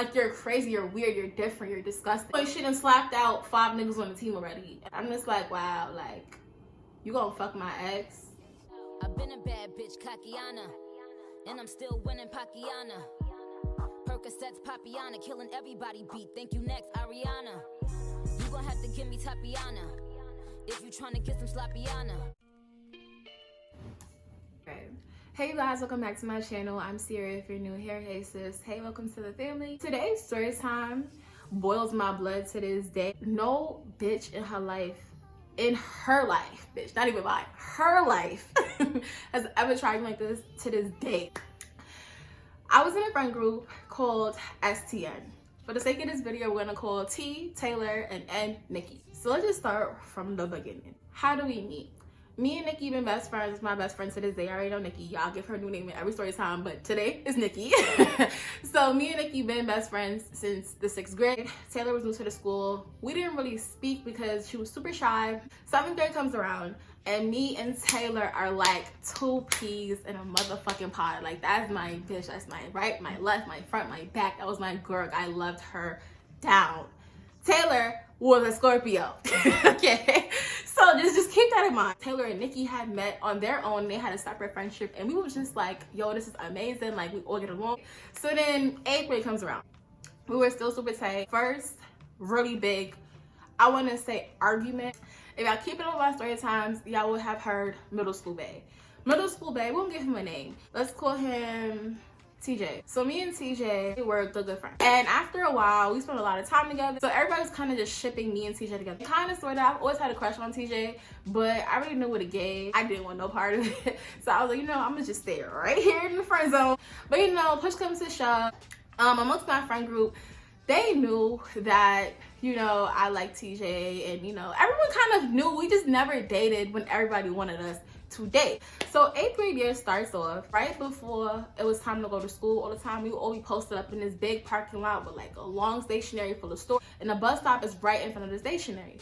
Like, you're crazy, you're weird, you're different, you're disgusting. Like, she done slapped out 5 niggas on the team already. I'm just like, wow, like, you gonna fuck my ex? I've been a bad bitch, Kakiana, and I'm still winning Pakiana. Percocets, Papiana, killing everybody beat. Thank you next, Ariana. You gon' have to give me Tapiana if you tryna get some Slappiana. Okay. Hey you guys, welcome back to my channel. I'm Sierra. If you're new here, hey sis. Hey, welcome to the family. Today's story time boils my blood to this day. No bitch in her life, bitch, not even mine, her life, has ever tried like this to this day. I was in a friend group called STN. For the sake of this video, we're gonna call T, Taylor, and N, Nikki. So let's just start from the beginning. How do we meet? Me and Nikki been best friends. My best friend to this day. I already know Nikki. Y'all give her a new name in every story time, but today is Nikki. So me and Nikki been best friends since the 6th grade. Taylor was new to the school. We didn't really speak because she was super shy. 7th grade comes around, and me and Taylor are like 2 peas in a motherfucking pod. Like, that's my bitch. That's my right, my left, my front, my back. That was my girl. I loved her down. Taylor was a Scorpio. Okay, so just keep that in mind. Taylor and Nikki had met on their own. They had a separate friendship, and we were just like, yo, this is amazing. Like, we all get along. So then 8th grade comes around. We were still super tight. First, really big, I want to say, argument. If y'all keep it on my story times, y'all would have heard middle school bae. Middle school bae, we won't give him a name. Let's call him TJ. So me and TJ were the good friends. And after a while, we spent a lot of time together. So everybody was kind of just shipping me and TJ together. Kind of, sort of. I've always had a crush on TJ, but I already knew what a gay. I didn't want no part of it. So I was like, you know, I'm gonna just stay right here in the friend zone. But you know, push comes to shove. Amongst my friend group, they knew that, you know, I like TJ, and you know, everyone kind of knew. We just never dated when everybody wanted us to date. So 8th grade year starts off right before it was time to go to school. All the time we all be posted up in this big parking lot with like a long stationery full of stores, and the bus stop is right in front of the stationery.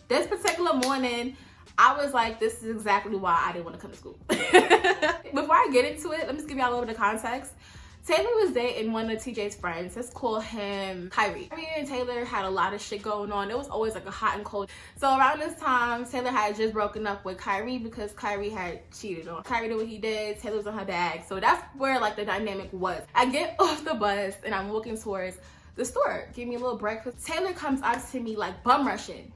This particular morning, I was like, this is exactly why I didn't want to come to school. Before I get into it, let me just give y'all a little bit of context. Taylor was dating one of TJ's friends. Let's call him Kyrie. Kyrie and Taylor had a lot of shit going on. It was always like a hot and cold. So around this time, Taylor had just broken up with Kyrie because Kyrie had cheated on. Kyrie did what he did. Taylor was on her bag. So that's where like the dynamic was. I get off the bus and I'm walking towards the store. Give me a little breakfast. Taylor comes up to me like bum rushing.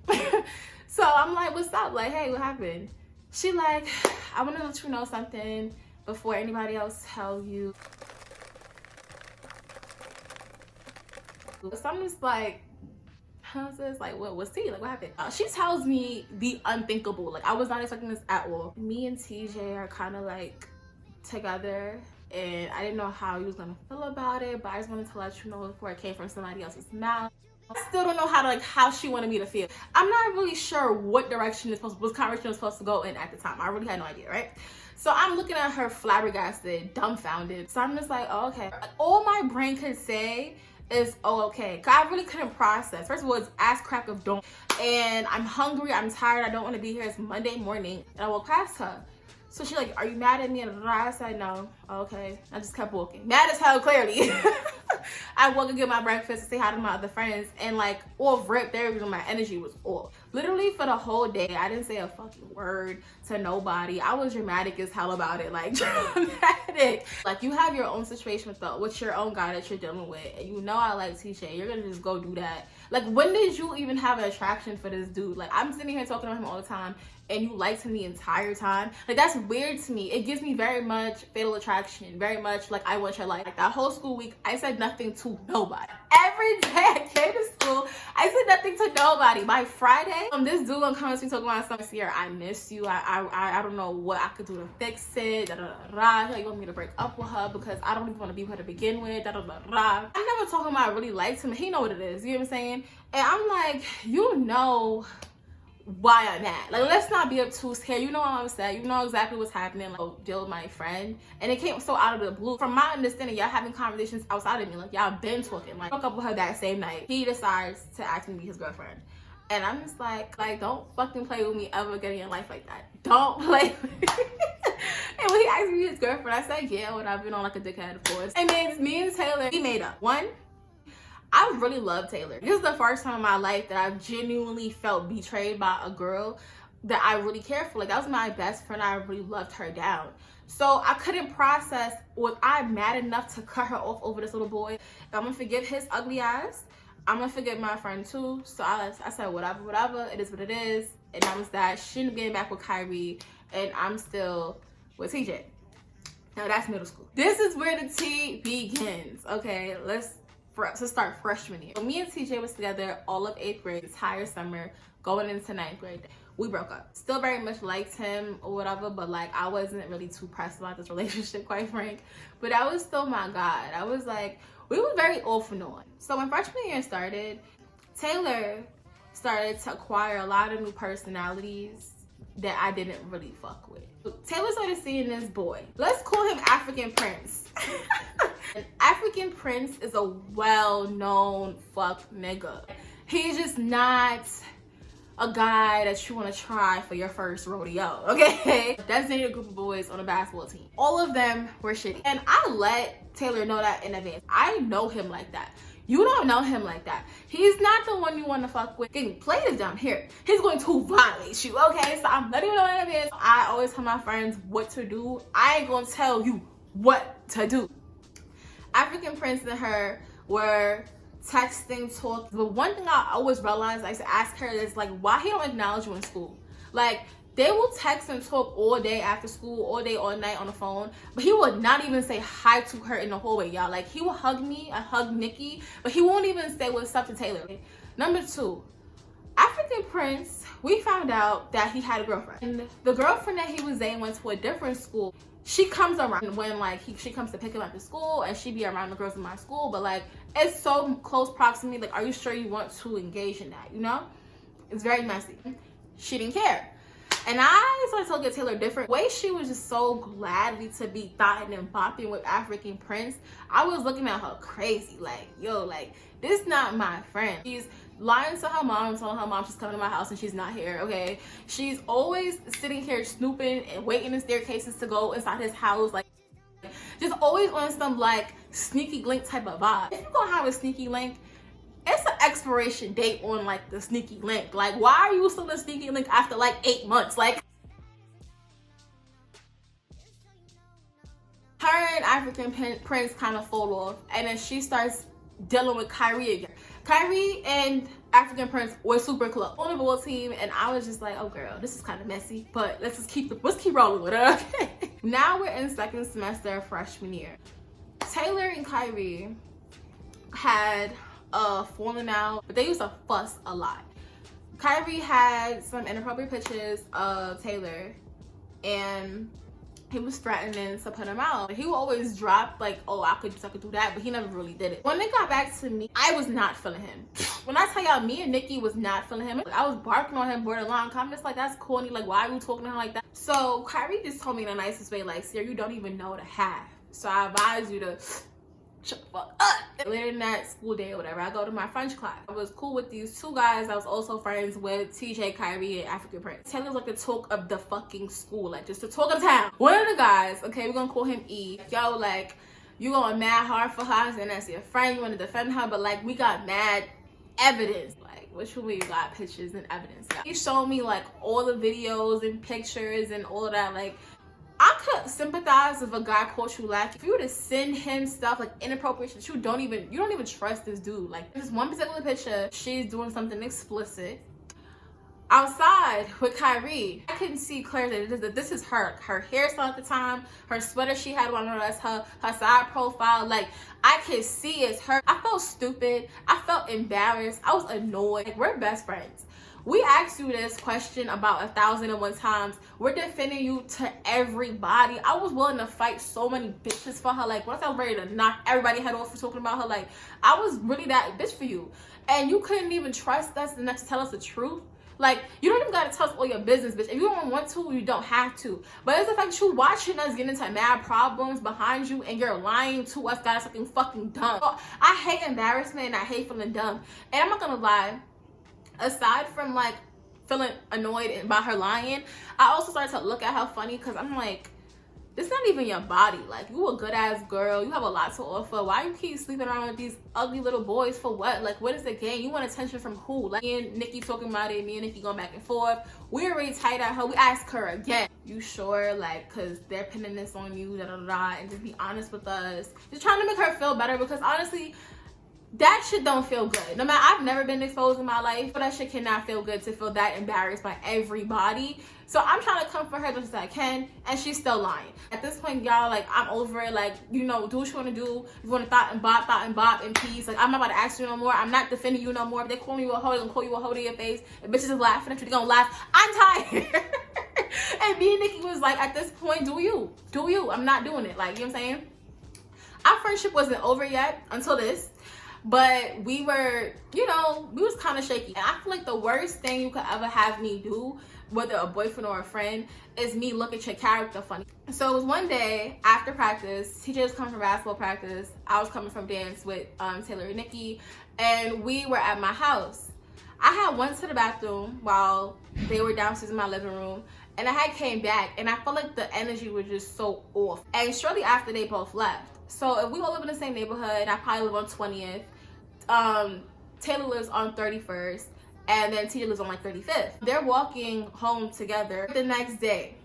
So I'm like, what's up? Like, hey, what happened? She like, I want to let you know something before anybody else tells you. So I'm just like, like, what's tea? Like, what happened? She tells me the unthinkable. Like, I was not expecting this at all. Me and TJ are kind of like together, and I didn't know how he was gonna feel about it, but I just wanted to let you know before it came from somebody else's mouth. I still don't know how she wanted me to feel. I'm not really sure what direction what conversation was supposed to go in at the time. I really had no idea, right? So I'm looking at her flabbergasted, dumbfounded. So I'm just like, oh, okay. All my brain could say is, oh, okay. Cause I really couldn't process. First of all, it's ass crack of dawn, and I'm hungry, I'm tired, I don't want to be here. It's Monday morning, and I walk past her. So she's like, are you mad at me? And I said, no. Okay. I just kept walking. Mad as hell, clearly. I walk and get my breakfast and say hi to my other friends, and like off rip there, my energy was off. Literally for the whole day, I didn't say a fucking word to nobody. I was dramatic as hell about it, like dramatic. Like, you have your own situation with your own guy that you're dealing with, and you know I like TJ. You're gonna just go do that. Like, when did you even have an attraction for this dude? Like, I'm sitting here talking about him all the time, and you liked him the entire time. Like, that's weird to me. It gives me very much fatal attraction, very much like I want your life. Like, that whole school week, I said nothing to nobody. Every day I came to school, I said nothing to nobody. By Friday, this dude gonna come to me talking about something. Sierra, I miss you. I don't know what I could do to fix it. Da, da, da, da. You want me to break up with her because I don't even want to be with her to begin with. Da, da, da, da. I never told him I really liked him. He know what it is. You know what I'm saying? And I'm like, you know why I'm at. Like, let's not be obtuse here. You know what I'm saying? You know exactly what's happening. Like, deal with my friend. And it came so out of the blue. From my understanding, y'all having conversations outside of me. Like, y'all been talking. Like, I broke up with her that same night. He decides to ask me to be his girlfriend. And I'm just like, don't fucking play with me ever again in your life like that. Don't play with me. And when he asked me his girlfriend, I said, yeah, when I've been on like a dickhead, of course. And then me and Taylor, we made up. One, I really love Taylor. This is the first time in my life that I've genuinely felt betrayed by a girl that I really cared for. Like, that was my best friend. I really loved her down. So I couldn't process, was I mad enough to cut her off over this little boy? I'm gonna forgive his ugly ass. I'm gonna forgive my friend too. So I said, whatever, it is what it is. And that was that. She ended up getting back with Kyrie, and I'm still with TJ. Now that's middle school. This is where the tea begins. Okay, let's start freshman year. So me and TJ was together all of 8th grade, entire summer, going into 9th grade. We broke up. Still very much liked him or whatever, but like I wasn't really too pressed about this relationship, quite frank. But that was still my God. I was like, we were very off and on. So when freshman year started, Taylor started to acquire a lot of new personalities that I didn't really fuck with. Taylor started seeing this boy. Let's call him African Prince. An African Prince is a well-known fuck nigga. He's just not a guy that you want to try for your first rodeo, okay? Designated group of boys on a basketball team. All of them were shitty. And I let Taylor know that in advance. I know him like that. You don't know him like that. He's not the one you want to fuck with. Getting players down here. He's going to violate you, okay? So I'm letting you know in advance. I always tell my friends what to do. I ain't gonna tell you what to do. African Prince and her were texting, talk. But one thing I always realized, I used to ask her is like, why he don't acknowledge you in school? Like, they will text and talk all day after school, all day, all night on the phone, but he would not even say hi to her in the hallway, y'all. Like, he will hug me, I hug Nikki, but he won't even say what's up to Taylor. Number 2, African Prince, we found out that he had a girlfriend. And the girlfriend that he was dating went to a different school. She comes around when like she comes to pick him up at school, and she be around the girls in my school, but like it's so close proximity. Like, are you sure you want to engage in that? You know, it's very messy. She didn't care, and I started to look at Taylor different. The way she was just so gladly to be thotting and bopping with African Prince, I was looking at her crazy. Like, yo, like this not my friend. She's lying to her mom, telling her mom she's coming to my house and she's not here, okay? She's always sitting here snooping and waiting in staircases to go inside his house, like just always on some like sneaky link type of vibe. If you're gonna have a sneaky link, it's an expiration date on like the sneaky link. Like, why are you still a sneaky link after like 8 months? Like, her and African Prince kind of fall off, and then she starts dealing with Kyrie again. Kyrie and African Prince were super close on the ball team, and I was just like, oh girl, this is kind of messy, but let's keep rolling with it, okay? Now we're in second semester of freshman year. Taylor and Kyrie had a falling out, but they used to fuss a lot. Kyrie had some inappropriate pictures of Taylor, and he was threatening to put him out. He would always drop like, oh, I could do that, but he never really did it. When they got back to me, I was not feeling him. When I tell y'all, me and Nikki was not feeling him. Like, I was barking on him borderline comments like, that's corny, like why are you talking to him like that? So Kyrie just told me in the nicest way, like, Sierra, you don't even know what to have. So I advise you to shut the fuck up. Later in that school day or whatever, I go to my French class. I was cool with these 2 guys. I was also friends with TJ, Kyrie, and African Prince. Taylor's like the talk of the fucking school, like just the talk of town. One of the guys, okay, we're gonna call him E. Yo, like, you going mad hard for her, and that's your friend, you wanna defend her, but like, we got mad evidence. Like, what you mean you got pictures and evidence? He showed me like all the videos and pictures and all of that. Like, I could sympathize if a guy caught you lacking. If you were to send him stuff like inappropriate shit, you don't even trust this dude. Like, this one particular picture, she's doing something explicit outside with Kyrie. I couldn't see clearly that this is her hairstyle at the time, her sweater she had on, that's her side profile. Like, I could see it's her. I felt stupid. I felt embarrassed. I was annoyed. Like, we're best friends. We asked you this question about 1,001 times. We're defending you to everybody. I was willing to fight so many bitches for her. Like, once I was ready to knock everybody head off for talking about her, like, I was really that bitch for you. And you couldn't even trust us enough to tell us the truth. Like, you don't even gotta tell us all your business, bitch. If you don't want to, you don't have to. But it's the fact that you watching us get into mad problems behind you and you're lying to us, got us looking fucking dumb. I hate embarrassment and I hate feeling dumb. And I'm not gonna lie, aside from like feeling annoyed about her lying, I also started to look at her funny, because I'm like, this not even your body. Like, you a good ass girl, you have a lot to offer. Why you keep sleeping around with these ugly little boys for what? Like, what is the game? You want attention from who? Like, me and Nikki talking about it, me and Nikki going back and forth. We already tight at her. We asked her again, you sure? Like, cause they're pinning this on you, da da da, and just be honest with us. Just trying to make her feel better, because honestly, that shit don't feel good. No matter, I've never been exposed in my life, but that shit cannot feel good to feel that embarrassed by everybody. So I'm trying to comfort her just as I can, and she's still lying. At this point, y'all, like, I'm over it. Like, you know, do what you want to do. You want to thought and bop in peace. Like, I'm not about to ask you no more. I'm not defending you no more. If they call you a hoe, they're gonna call you a hoe to your face. If bitches is laughing at you, they're gonna laugh. I'm tired. And me and Nikki was like, at this point, do you. I'm not doing it. Like, you know what I'm saying? Our friendship wasn't over yet until this. But we were, you know, we was kind of shaky. And I feel like the worst thing you could ever have me do, whether a boyfriend or a friend, is me look at your character funny. So it was one day after practice, TJ was coming from basketball practice. I was coming from dance with Taylor and Nikki. And we were at my house. I had went to the bathroom while they were downstairs in my living room. And I had came back, and I felt like the energy was just so off. And shortly after, they both left. So if we all live in the same neighborhood, I probably live on 20th. Taylor lives on 31st, and then TJ lives on like 35th. They're walking home together. The next day,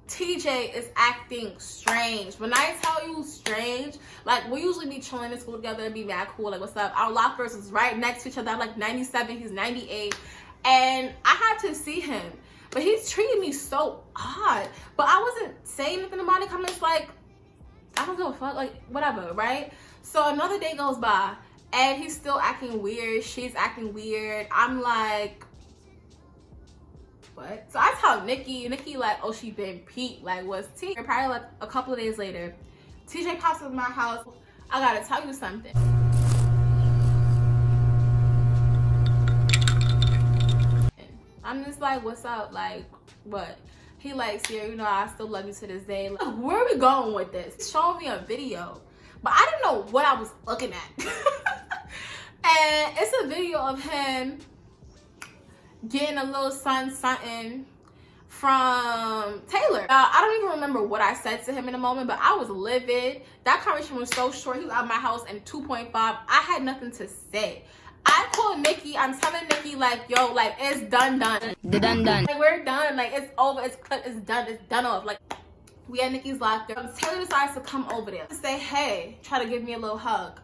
TJ is acting strange. When I tell you strange, like, we usually be chilling in school together and be mad cool, like, what's up? Our lockers is right next to each other. I'm like 97, he's 98, and I had to see him, but he's treating me so odd. But I wasn't saying anything about it. Comments like, I don't give a fuck, like, whatever, right? So another day goes by, and he's still acting weird. She's acting weird. I'm like, what? So I tell Nikki like, oh, she been peaked. Like, what's T? Probably like a couple of days later, TJ pops up in my house. I gotta tell you something. I'm just like, what's up? Like, what? He like, Sierra, you know, I still love you to this day. Like, where are we going with this? Showing me a video, but I didn't know what I was looking at. And it's a video of him getting a little something from Taylor. I don't even remember what I said to him in a moment, but I was livid. That conversation was so short. He was out of my house in 2.5. I had nothing to say. I called Nikki. I'm telling Nikki, like, yo, like, it's done. Like, we're done. Like, it's over. It's cut. It's done off. Like, we at Nikki's locker. Taylor decides to come over there to say, hey, try to give me a little hug.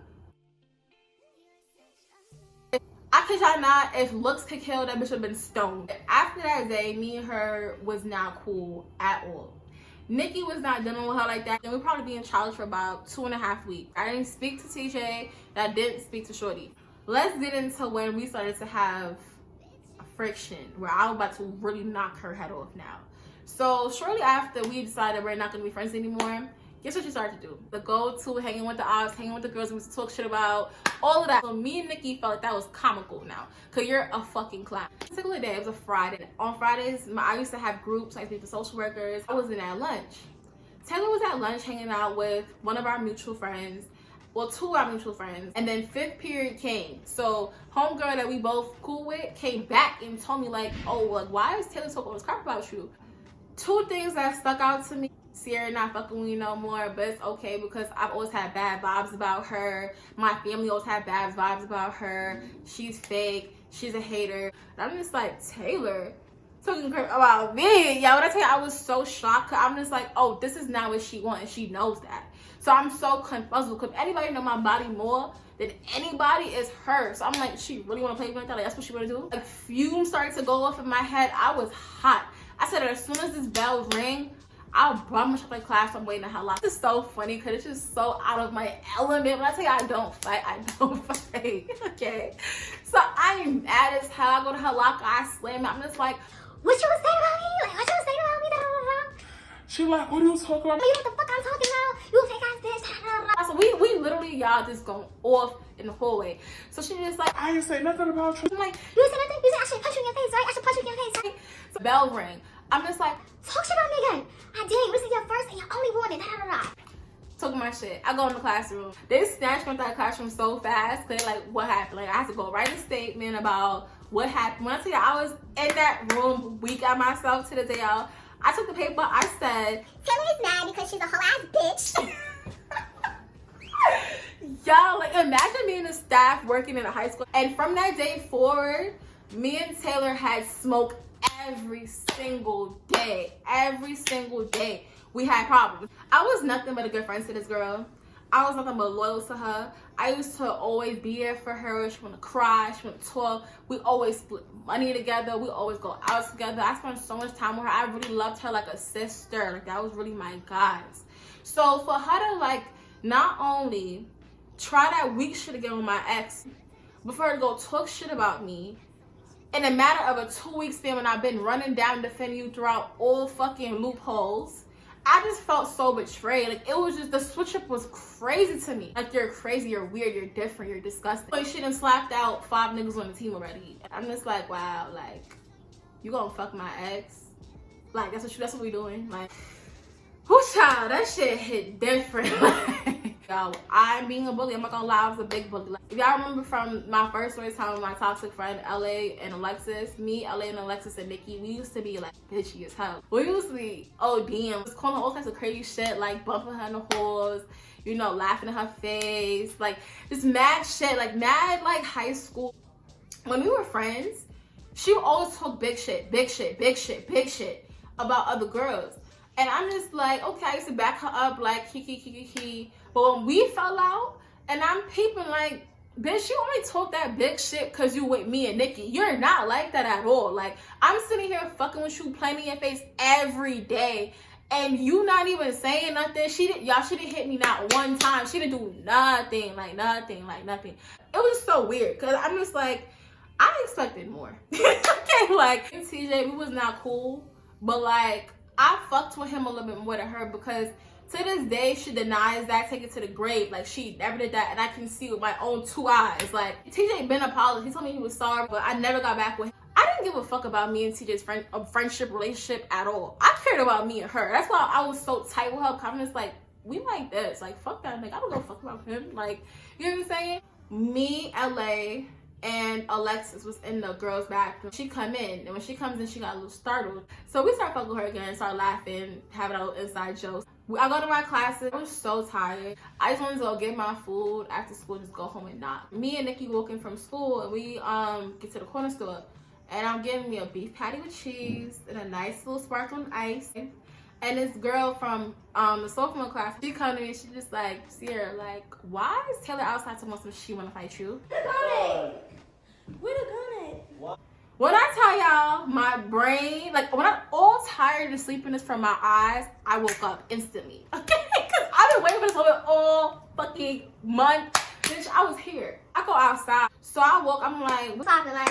I kid y'all not, if looks could kill, that bitch would have been stoned. After that day, me and her was not cool at all. Nikki was not dealing with her like that, and we'd probably be in college for about 2.5 weeks. I didn't speak to TJ, and I didn't speak to Shorty. Let's get into when we started to have a friction, where I was about to really knock her head off now. So shortly after we decided we're not gonna be friends anymore, guess what she started to do? The go-to, hanging with the ops, hanging with the girls we used to talk shit about, all of that. So me and Nikki felt like that was comical now, because you're a fucking clown. Particular day, it was a Friday. On Fridays, I used to have groups, I used to meet the social workers. I was in at lunch. Taylor was at lunch hanging out with one of our mutual friends, well, 2 of our mutual friends, and then 5th period came. So homegirl that we both cool with came back and told me like, oh, like, why is Taylor talking all this crap about you? 2 things that stuck out to me. Sierra not fucking with me no more, but it's okay because I've always had bad vibes about her. My family always had bad vibes about her. She's fake. She's a hater. And I'm just like, Taylor talking crap about me. Yeah, when I tell you, I was so shocked. I'm just like, oh, this is not what she wants, and she knows that. So I'm so confused because anybody know my body more than anybody is her. So I'm like, she really want to play with that? Like, that's what she want to do? Like, fumes started to go off in my head. I was hot. I said, as soon as this bell rang, I'll brought myself to class. I'm waiting to hell out. It's so funny because it's just so out of my element. When I tell you I don't fight, I don't fight. Okay. So I'm mad as hell. I go to her locker, I slam it. I'm just like, what you was saying about me? Like, what you was saying about me? Da, da, da, da. She like, what are you talking about? You know what the fuck I'm talking about? You fake ass bitch. Da, da, da. So we literally, y'all just going off in the hallway. So she just like, I didn't say nothing about you. I'm like, you said nothing? You said I should punch you in your face, right? I should punch you in your face, right? So bell ring. I'm just like, talk shit about me again. I did. This is your first and your only warning. Da, da, da, da. Took my shit. I go in the classroom. They snatched me out that classroom so fast. Cause they're like, what happened? Like, I had to go write a statement about what happened. When I tell you, I was in that room weak at myself to the day out. I took the paper, I said, Taylor is mad because she's a whole ass bitch. yo, like imagine being a staff working in a high school. And from that day forward, me and Taylor had smoke every single day. Every single day we had problems. I was nothing but a good friend to this girl. I was nothing but loyal to her. I used to always be there for her. She want to cry, she want to talk. We always split money together. We always go out together. I spent so much time with her. I really loved her like a sister. Like that was really my guys. So for her to like not only try that weak shit again with my ex, but for her to go talk shit about me in a matter of a 2-week span when I've been running down defending you throughout all fucking loopholes, I just felt so betrayed. Like it was just, the switch up was crazy to me. Like you're crazy, you're weird, you're different, you're disgusting. Like she done slapped out 5 niggas on the team already. I'm just like, wow, like you gonna fuck my ex? Like that's what we doing? Like, whoo child, that shit hit different. Yo, I'm being a bully. I'm not gonna lie, I was a big bully. Like, if y'all remember from my first story time with my toxic friend LA and Alexis, me, LA and Alexis and Nikki, we used to be like bitchy as hell. We used to be ODing, just calling all types of crazy shit, like bumping her in the halls, you know, laughing in her face, like just mad shit, like mad like high school. When we were friends, she would always talk big shit about other girls. And I'm just like, okay, I used to back her up like kiki. But when we fell out, and I'm peeping like, bitch, you only talk that big shit because you with me and Nikki. You're not like that at all. Like, I'm sitting here fucking with you, playing in your face every day, and you not even saying nothing. She didn't hit me not one time. She didn't do nothing. It was so weird because I'm just like, I expected more. Okay, like TJ, we was not cool, but like I fucked with him a little bit more than her because to this day she denies that, take it to the grave, like she never did that, and I can see with my own 2 eyes. Like TJ been apologized, he told me he was sorry, but I never got back with him. I didn't give a fuck about me and TJ's friendship relationship at all. I cared about me and her. That's why I was so tight with her. I'm just like, we like this, like fuck that nigga, I don't give a fuck about him. Like, you know what I'm saying? Me, LA, and Alexis was in the girls' bathroom. She come in, and when she comes in, she got a little startled. So we start fucking with her again, start laughing, having our little inside jokes. I go to my classes. I was so tired. I just wanted to go get my food after school, just go home and knock. Me and Nikki walking from school, and we get to the corner store, and I'm getting me a beef patty with cheese and a nice little sparkling ice. And this girl from the sophomore class, she come to me and she just like, Sierra, like, why is Taylor outside to most of she wanna fight you? Where the gun at? What? When I tell y'all, my brain, like when I'm all tired and sleepiness from my eyes, I woke up instantly. Okay? Because I've been waiting for this moment all fucking month. Bitch, I was here. I go outside. So I woke, I'm like, What's talking like,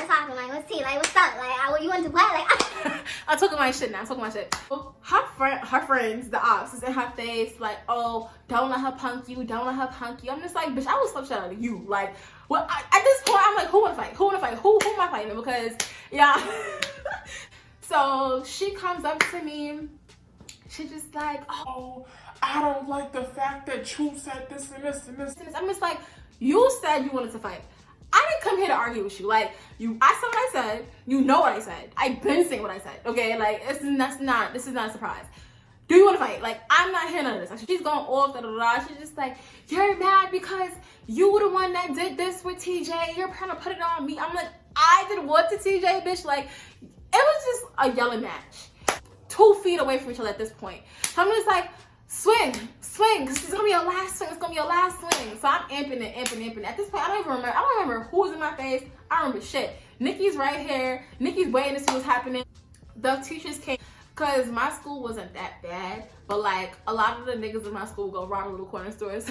what's tea, like, what's up? Like, you want to play? Like, I'm talking my shit now. I'm talking my shit. Her friends, the ops, is in her face, like, oh, don't let her punk you. Don't let her punk you. I'm just like, bitch, I was so shit out of you. Like, well, at this point, I'm like, who wanna fight? Who wanna fight? Who am I fighting? Because, yeah. So she comes up to me. She just like, Oh, I don't like the fact that you said this and this and this. I'm just like, you said you wanted to fight. I didn't come here to argue with you. Like, I said what I said. You know what I said. I've been saying what I said. Okay, like this is not a surprise. Do you want to fight? Like, I'm not hearing none of this. Like, she's going off, She's just like, you're mad because you were the one that did this with TJ. You're trying to put it on me. I'm like, I did what to TJ, bitch? Like, it was just a yelling match. 2 feet away from each other at this point. So I'm just like, swing, because it's gonna be your last swing. It's gonna be your last swing. So I'm amping it. At this point, I don't remember who was in my face. I don't remember shit. Nikki's right here. Nikki's waiting to see what's happening. The teachers came, because my school wasn't that bad, but like a lot of the niggas in my school go rob little corner stores.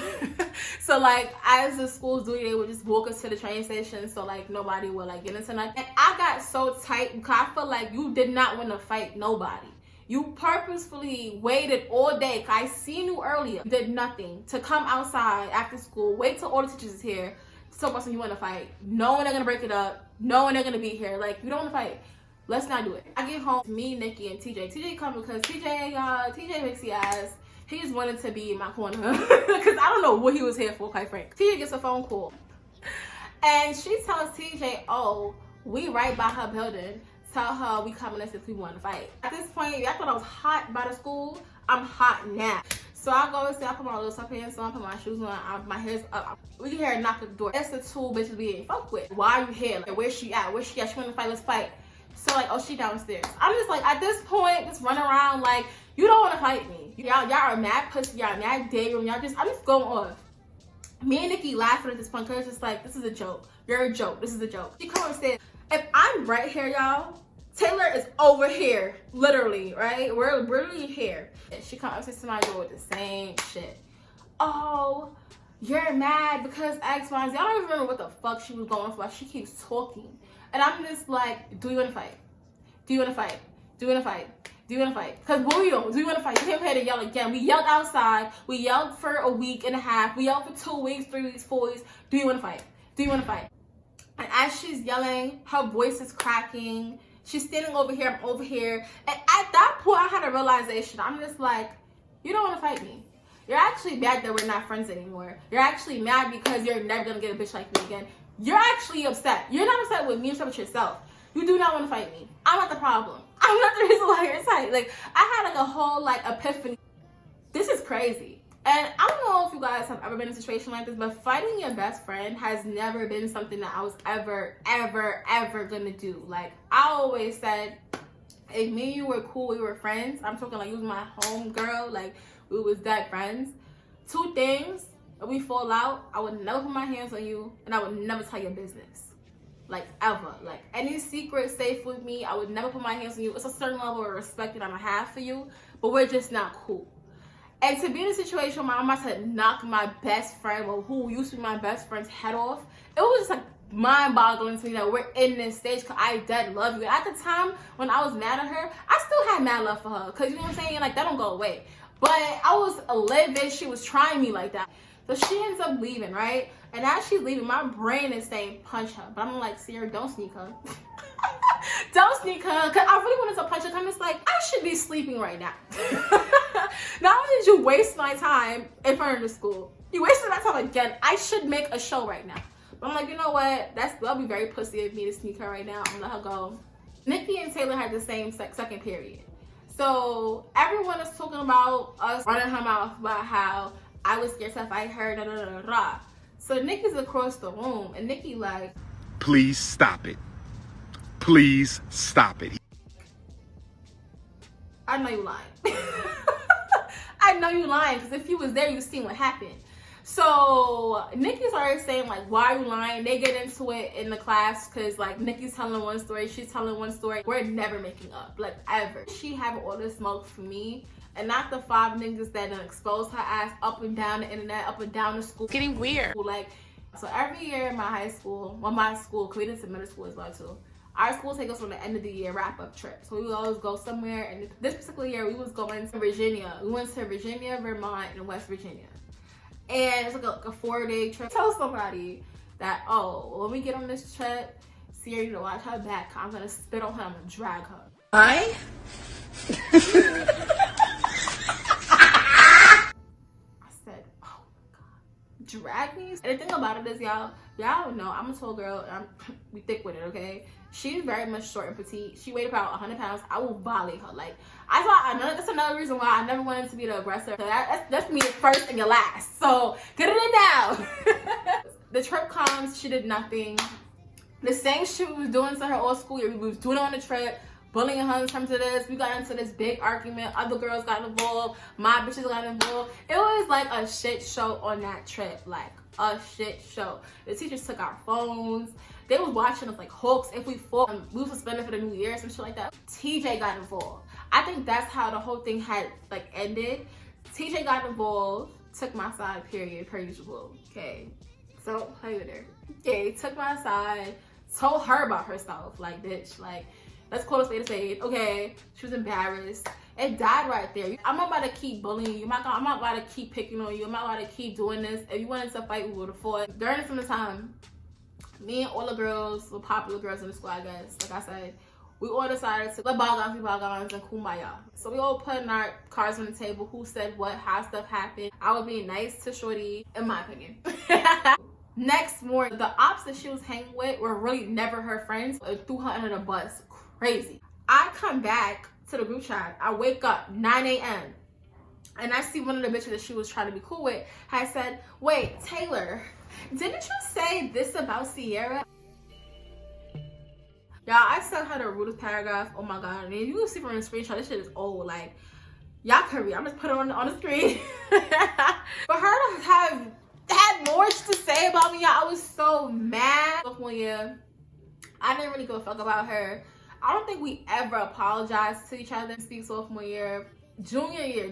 So like as the schools do, they would just walk us to the train station, so like nobody would like get into nothing. And I got so tight because I felt like you did not want to fight nobody. You purposefully waited all day. I seen you earlier. You did nothing to come outside after school, wait till all the teachers is here, so much you want to fight, knowing they're gonna break it up, knowing they're gonna be here. Like, you don't want to fight. Let's not do it. I get home, me, Nikki, and TJ. TJ come because TJ Mixie ass, he just wanted to be in my corner. Because I don't know what he was here for, quite frank. TJ gets a phone call. And she tells TJ, oh, we right by her building. tell her we coming if we want to fight. At this point, I thought I was hot by the school. I'm hot now. So I go and say, I put my little sweatpants on, put my shoes on, my hair's up. We hear her knock at the door. That's the two bitches we ain't fuck with. Why are you here? Like, where's she at? Where's she at? She wanna fight, let's fight. So like, oh, she downstairs. I'm just like, at this point, just run around like, you don't wanna fight me. Y'all are mad pussy, y'all mad day room, I'm just going off. Me and Nikki laughing at this point, cause it's just like, this is a joke. You're a joke, this is a joke. She come and said, if I'm right here, y'all, Taylor is over here, literally, right? We're literally here. She comes up to my door with the same shit. Oh, you're mad because X, Y, and Z. I don't even remember what the fuck she was going for. She keeps talking. And I'm just like, do you want to fight? Do you want to fight? Do you want to fight? Do you want to fight? Because what we do you want to fight? You came here to yell again. We yelled outside. We yelled for a week and a half. We yelled for 2 weeks, 3 weeks, 4 weeks. Do you want to fight? Do you want to fight? And as she's yelling, her voice is cracking. She's standing over here, I'm over here. And at that point, I had a realization. I'm just like, you don't want to fight me. You're actually mad that we're not friends anymore. You're actually mad because you're never going to get a bitch like me again. You're actually upset. You're not upset with me, you're upset with yourself. You do not want to fight me. I'm not the problem. I'm not the reason why you're tight. Like, I had like a whole like epiphany. This is crazy. And I don't know if you guys have ever been in a situation like this, but fighting your best friend has never been something that I was ever gonna do. Like, I always said, if me and you were cool, we were friends. I'm talking like you was my home girl, like we was that friends. 2 things, if we fall out, I would never put my hands on you and I would never tell your business. Like, ever. Like, any secret safe with me, I would never put my hands on you. It's a certain level of respect that I'm gonna have for you, but we're just not cool. And to be in a situation where I'm about to knock my best friend, or who used to be my best friend's head off, it was just like mind-boggling to me that we're in this stage, because I dead love you. And at the time when I was mad at her, I still had mad love for her, because you know what I'm saying, like, that don't go away. But I was livid. She was trying me like that. So she ends up leaving, right? And as she's leaving, my brain is saying punch her, but I'm like, Sierra, don't sneak her. Don't sneak her, because I really wanted to punch her. I'm just like, I should be sleeping right now. Not only did you waste my time in front of the school, you wasted my time again. I should make a show right now. But I'm like, you know what? That'll be very pussy of me to sneak her right now. I'm gonna let her go. Nikki and Taylor had the same second period. So everyone is talking about us running her mouth about how I was scared to fight her, da da da da. So Nikki's across the room, and Nikki like, Please stop it. Please stop it. I know you lying. I know you lying, because if you was there, you seen what happened. So Nikki started saying like, why are you lying? They get into it in the class, because like Nikki's telling one story, she's telling one story. We're never making up, like, ever. She having all this smoke for me, and not the 5 niggas that done exposed her ass up and down the internet, up and down the school. Getting weird. Like, so every year in my high school, well, my school, because we did some middle school as well too, our school take us on the end of the year wrap-up trip. So we would always go somewhere, and this particular year we was going to Virginia. We went to Virginia, Vermont, and West Virginia. And it's like a 4-day trip. Tell somebody that, oh, when we get on this trip, Sierra, you know, watch her back. I'm gonna spit on her, I'm gonna drag her. I? I said, oh my God, drag me? And the thing about it is, y'all know I'm a tall girl, and we thick with it, okay? She's very much short and petite. She weighed about 100 pounds. I will volley her. Like, that's another reason why I never wanted to be the aggressor. So that's me first and your last. So get it in now. The trip comes, she did nothing. The same shit we was doing to her all school year. We was doing it on the trip, bullying her in terms of this. We got into this big argument. Other girls got involved. My bitches got involved. It was like a shit show on that trip. Like, a shit show. The teachers took our phones. They was watching us like hawks. If we fought, we was suspended for the New Year, some shit like that. TJ got involved. I think that's how the whole thing had like ended. TJ got involved, took my side, period, per usual. Okay, so play with her. Okay, took my side, told her about herself. Like, bitch, like, let's call a spade a spade. Okay, she was embarrassed. It died right there. I'm not about to keep bullying you. I'm not about to keep picking on you. I'm not about to keep doing this. If you wanted to fight, we would have fought. During some time, me and all the girls, the popular girls in the school, I guess, like I said, we all decided to let bygones be bygones and kumbaya. So we all put in our cards on the table, who said what, how stuff happened. I would be nice to Shorty, in my opinion. Next morning, the ops that she was hanging with were really never her friends. It threw her under the bus crazy. I come back to the group chat. I wake up 9 a.m. and I see one of the bitches that she was trying to be cool with had said, wait, Taylor, didn't you say this about Sierra? Y'all, I sent her the rudest paragraph. Oh my god. And you can see from the screenshot, this shit is old. Like, y'all could read. I'm just put it on the screen. For her to have had more to say about me, y'all, I was so mad. Sophomore year, I didn't really give a fuck about her. I don't think we ever apologized to each other. Speak sophomore year. Junior year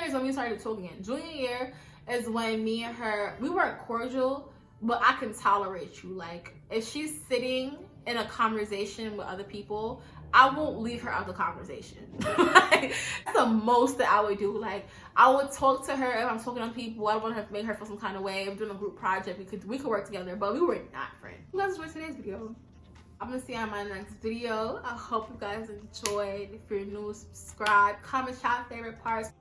is when we started talking again. Junior year is when me and her, we weren't cordial, but I can tolerate you. Like, if she's sitting in a conversation with other people, I won't leave her out of the conversation. Like, that's the most that I would do. Like, I would talk to her if I'm talking to people. I don't want to make her feel some kind of way. If we're doing a group project, we could work together, but we were not friends. You guys enjoyed today's video. I'm gonna see you on my next video. I hope you guys enjoyed. If you're new, subscribe, comment, chat, favorite parts.